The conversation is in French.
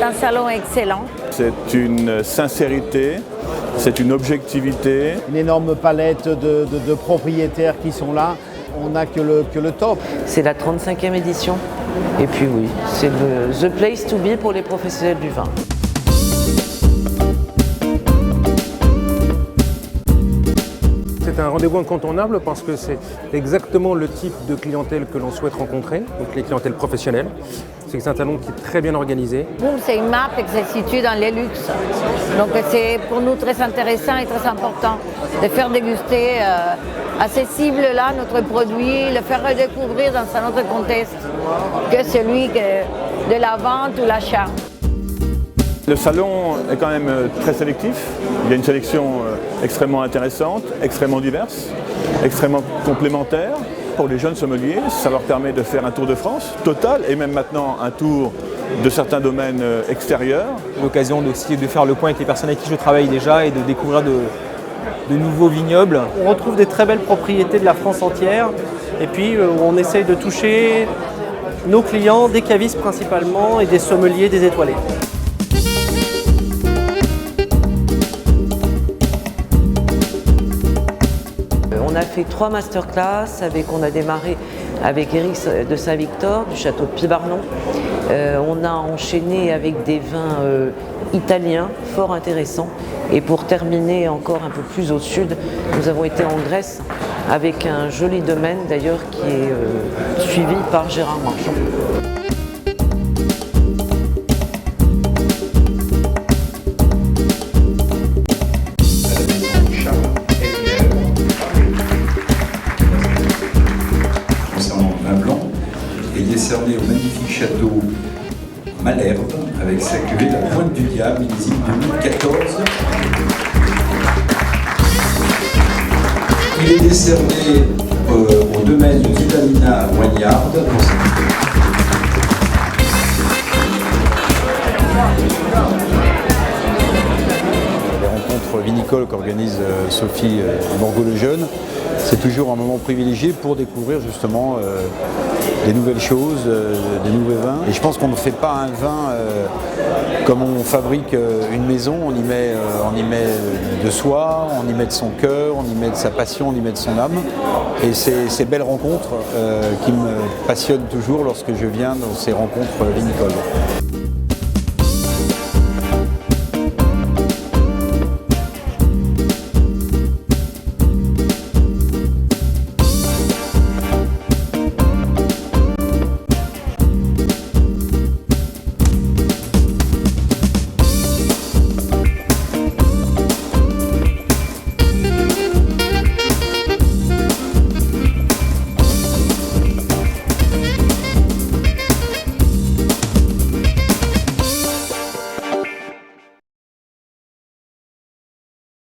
un salon excellent. C'est une sincérité, c'est une objectivité. Une énorme palette de propriétaires qui sont là. On n'a que le top. C'est la 35e édition. Et puis oui, c'est the place to be pour les professionnels du vin. C'est un rendez-vous incontournable parce que c'est exactement le type de clientèle que l'on souhaite rencontrer, donc les clientèles professionnelles. C'est un salon qui est très bien organisé. Boom, c'est une marque qui se situe dans les luxe. Donc c'est pour nous très intéressant et très important de faire déguster accessible notre produit, le faire redécouvrir dans un autre contexte que celui de la vente ou l'achat. Le salon est quand même très sélectif. Il y a une sélection extrêmement intéressante, extrêmement diverse, extrêmement complémentaire. Pour les jeunes sommeliers, ça leur permet de faire un tour de France total et même maintenant un tour de certains domaines extérieurs. L'occasion aussi de faire le point avec les personnes avec qui je travaille déjà et de découvrir de nouveaux vignobles. On retrouve des très belles propriétés de la France entière et puis on essaye de toucher nos clients, des cavistes principalement et des sommeliers, des étoilés. On a fait 3 masterclass, on a démarré avec Éric de Saint-Victor du château de Pibarnon. On a enchaîné avec des vins italiens fort intéressants. Et pour terminer encore un peu plus au sud, nous avons été en Grèce avec un joli domaine d'ailleurs qui est suivi par Gérard Marchand. Est décerné au magnifique château Malherbe avec sa cuvée La Pointe du Diable, millésime 2014. Il est décerné au domaine de Vitamina à Moignarde. Les rencontres vinicoles qu'organise Sophie Morgot-Lejeune, c'est toujours un moment privilégié pour découvrir justement des nouvelles choses, des nouveaux vins. Et je pense qu'on ne fait pas un vin comme on fabrique une maison, on y met de soi, on y met de son cœur, on y met de sa passion, on y met de son âme. Et c'est ces belles rencontres qui me passionnent toujours lorsque je viens dans ces rencontres vinicoles.